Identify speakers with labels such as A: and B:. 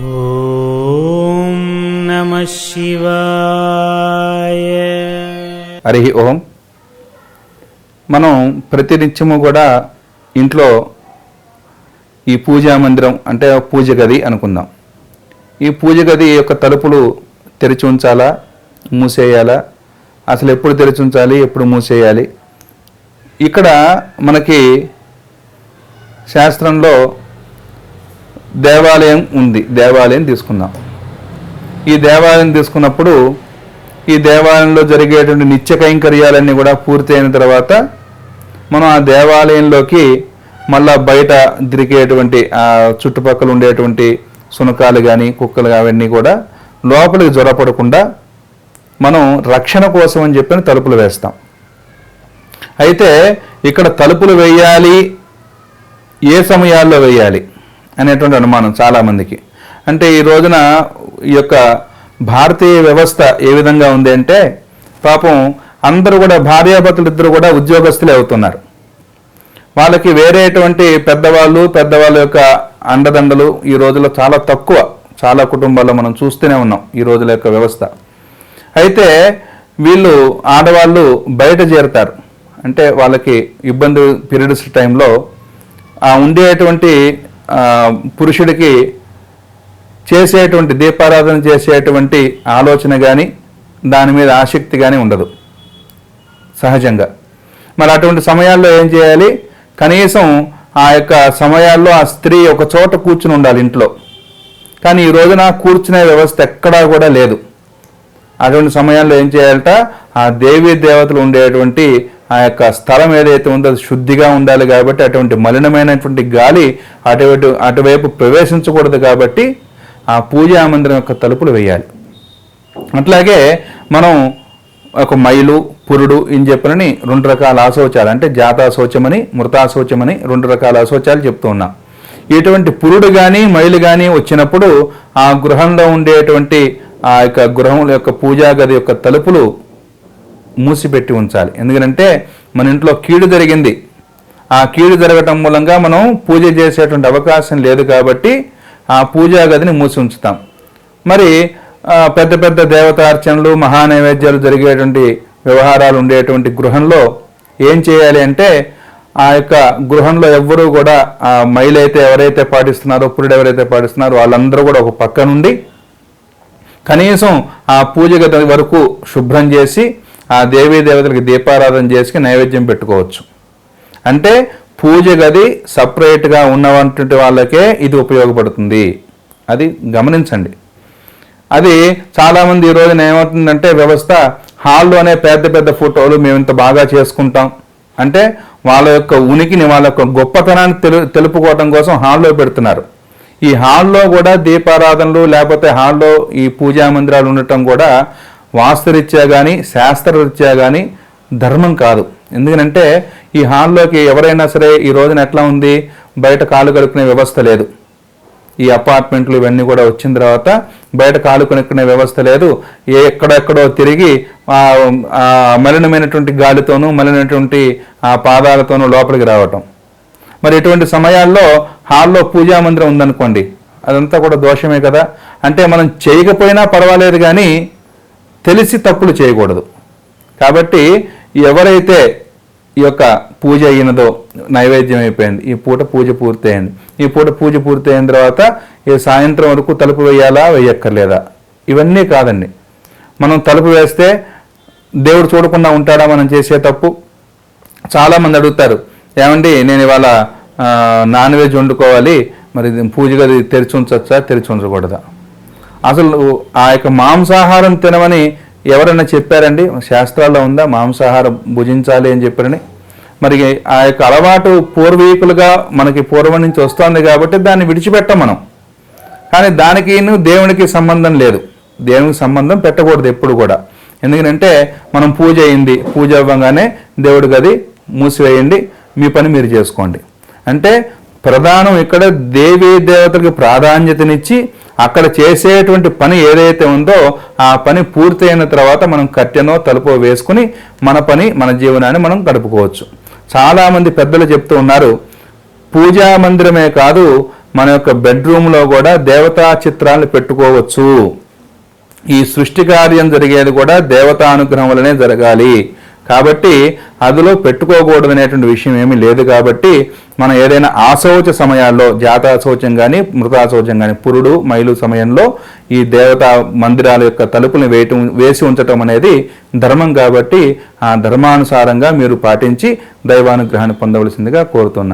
A: ఓం నమః శివాయ.
B: హరి ఓం. మనం ప్రతినిత్యము కూడా ఇంట్లో ఈ పూజా మందిరం అంటే పూజ గది అనుకుందాం. ఈ పూజ గది యొక్క తలుపులు తెరిచి ఉంచాలా, మూసేయాలా, అసలు ఎప్పుడు తెరిచి ఉంచాలి, ఎప్పుడు మూసేయాలి? ఇక్కడ మనకి శాస్త్రంలో దేవాలయం ఉంది. దేవాలయం తీసుకుందాం. ఈ దేవాలయం తీసుకున్నప్పుడు ఈ దేవాలయంలో జరిగేటువంటి నిత్య కైంకర్యాలన్నీ కూడా పూర్తి అయిన తర్వాత మనం ఆ దేవాలయంలోకి మళ్ళా బయట తిరిగేటువంటి ఆ చుట్టుపక్కల ఉండేటువంటి శునకాలు కానీ కుక్కలు అవన్నీ కూడా లోపలికి జ్వరపడకుండా మనం రక్షణ కోసం అని చెప్పిన తలుపులు వేస్తాం. అయితే ఇక్కడ తలుపులు వేయాలి, ఏ సమయాల్లో వేయాలి అనేటువంటి అనుమానం చాలామందికి. అంటే ఈ రోజున ఈ యొక్క భారతీయ వ్యవస్థ ఏ విధంగా ఉంది అంటే, పాపం అందరూ కూడా భార్యాభర్తలు ఇద్దరు కూడా ఉద్యోగస్తులే అవుతున్నారు. వాళ్ళకి వేరేటువంటి పెద్దవాళ్ళ యొక్క అండదండలు ఈ రోజుల్లో చాలా తక్కువ. చాలా కుటుంబాల్లో మనం చూస్తూనే ఉన్నాం ఈ రోజుల యొక్క వ్యవస్థ. అయితే వీళ్ళు ఆడవాళ్ళు బయట చేరుతారు. అంటే వాళ్ళకి ఇబ్బంది పీరియడ్స్ టైంలో ఉండేటువంటి పురుషుడికి చేసేటువంటి దీపారాధన చేసేటువంటి ఆలోచన కానీ దాని మీద ఆసక్తి కానీ ఉండదు సహజంగా. మరి అటువంటి సమయాల్లో ఏం చేయాలి? కనీసం ఆ యొక్క సమయాల్లో ఆ స్త్రీ ఒక చోట కూర్చుని ఉండాలి ఇంట్లో. కానీ ఈ రోజున కూర్చునే వ్యవస్థ ఎక్కడా కూడా లేదు. అటువంటి సమయాల్లో ఏం చేయాలట? ఆ దేవీ దేవతలు ఉండేటువంటి ఆ యొక్క స్థలం ఏదైతే ఉందో అది శుద్ధిగా ఉండాలి. కాబట్టి అటువంటి మలినమైనటువంటి గాలి అటువైపు ప్రవేశించకూడదు. కాబట్టి ఆ పూజా మందిరం యొక్క తలుపులు వేయాలి. అట్లాగే మనం ఒక మైలు పురుడు అని చెప్పనని 2 రకాల అశౌచాలు, అంటే జాతాశౌచమని మృతాశౌచమని 2 రకాల అశౌచాలు చెప్తూ ఉన్నాం. ఇటువంటి పురుడు కానీ మైలు కానీ వచ్చినప్పుడు ఆ గృహంలో ఉండేటువంటి ఆ యొక్క గృహం యొక్క పూజా గది యొక్క తలుపులు మూసిపెట్టి ఉంచాలి. ఎందుకంటే మన ఇంట్లో కీడు జరిగింది. ఆ కీడు జరగటం మూలంగా మనం పూజ చేసేటువంటి అవకాశం లేదు. కాబట్టి ఆ పూజా గదిని మూసి ఉంచుతాం. మరి పెద్ద పెద్ద దేవతార్చనలు మహానైవేద్యాలు జరిగేటువంటి వ్యవహారాలు ఉండేటువంటి గృహంలో ఏం చేయాలి అంటే, ఆ యొక్క గృహంలో ఎవ్వరూ కూడా ఆ మైలైతే ఎవరైతే పాటిస్తున్నారో, పురుడు ఎవరైతే పాటిస్తున్నారో వాళ్ళందరూ కూడా ఒక పక్క నుండి కనీసం ఆ పూజ గది వరకు శుభ్రం చేసి ఆ దేవీ దేవతలకు దీపారాధన చేసి నైవేద్యం పెట్టుకోవచ్చు. అంటే పూజ గది సపరేట్గా ఉన్నటువంటి వాళ్ళకే ఇది ఉపయోగపడుతుంది. అది గమనించండి. అది చాలామంది ఈ రోజున ఏమవుతుందంటే, వ్యవస్థ హాల్లోనే పెద్ద పెద్ద ఫోటోలు మేము ఇంత బాగా చేసుకుంటాం అంటే వాళ్ళ యొక్క ఉనికిని, వాళ్ళ యొక్క గొప్పతనాన్ని తెలుపుకోవడం కోసం హాల్లో పెడుతున్నారు. ఈ హాల్లో కూడా దీపారాధనలు లేకపోతే హాల్లో ఈ పూజా మందిరాలు ఉండటం కూడా వాస్తురీత్యా కానీ శాస్త్రరీత్యా కానీ ధర్మం కాదు. ఎందుకంటే ఈ హాల్లోకి ఎవరైనా సరే ఈ రోజున ఎట్లా ఉంది, బయట కాలు కడుక్కునే వ్యవస్థ లేదు. ఈ అపార్ట్మెంట్లు ఇవన్నీ కూడా వచ్చిన తర్వాత బయట కాలు కడుక్కునే వ్యవస్థ లేదు. ఎక్కడెక్కడో తిరిగి మలినమైనటువంటి గాలితోనూ మలినటువంటి ఆ పాదాలతోనూ లోపలికి రావటం. మరి ఇటువంటి సమయాల్లో హాల్లో పూజా మందిరం ఉందనుకోండి, అదంతా కూడా దోషమే కదా. అంటే మనం చేయకపోయినా పర్వాలేదు, కానీ తెలిసి తప్పులు చేయకూడదు. కాబట్టి ఎవరైతే ఈ యొక్క పూజ అయినదో, నైవేద్యం అయిపోయింది, ఈ పూట పూజ పూర్తయింది, ఈ పూట పూజ పూర్తయిన తర్వాత ఈ సాయంత్రం వరకు తలుపు వేయాలా వేయక్కర్లేదా ఇవన్నీ కాదండి. మనం తలుపు వేస్తే దేవుడు చూడకుండా ఉంటాడా మనం చేసే తప్పు? చాలామంది అడుగుతారు, ఏమండి నేను ఇవాళ నాన్ వెజ్ వండుకోవాలి, మరి పూజ గది తెరిచి ఉంచొచ్చా, తెరిచి ఉంచకూడదా? అసలు ఆ యొక్క మాంసాహారం తినమని ఎవరైనా చెప్పారండి? శాస్త్రాల్లో ఉందా మాంసాహారం భుజించాలి అని చెప్పారని? మరి ఆ యొక్క అలవాటు పూర్వీకులుగా మనకి పూర్వం నుంచి వస్తుంది కాబట్టి దాన్ని విడిచిపెట్టాం మనం. కానీ దానికి దేవునికి సంబంధం లేదు. దేవునికి సంబంధం పెట్టకూడదు ఎప్పుడు కూడా. ఎందుకంటే మనం పూజ అయింది, పూజ అవ్వగానే దేవుడి గది మూసివేయండి, మీ పని మీరు చేసుకోండి. అంటే ప్రధానం ఇక్కడ దేవీ దేవతలకు ప్రాధాన్యతనిచ్చి అక్కడ చేసేటువంటి పని ఏదైతే ఉందో ఆ పని పూర్తయిన తర్వాత మనం కట్టెనో తలుపో వేసుకుని మన పని, మన జీవనాన్ని మనం గడుపుకోవచ్చు. చాలామంది పెద్దలు చెప్తూ ఉన్నారు, పూజా మందిరమే కాదు మన యొక్క బెడ్రూమ్లో కూడా దేవతా చిత్రాలను పెట్టుకోవచ్చు. ఈ సృష్టి కార్యం జరిగేది కూడా దేవతా అనుగ్రహం వల్లనే జరగాలి. కాబట్టి అందులో పెట్టుకోకూడదు అనేటువంటి విషయం ఏమీ లేదు. కాబట్టి మనం ఏదైనా ఆశౌచ సమయాల్లో, జాతాశౌచం కానీ మృతాశౌచం కానీ, పురుడు మైలు సమయంలో ఈ దేవతా మందిరాల యొక్క తలుపులను వేసి ఉంచటం అనేది ధర్మం. కాబట్టి ఆ ధర్మానుసారంగా మీరు పాటించి దైవానుగ్రహాన్ని పొందవలసిందిగా కోరుతున్నాం.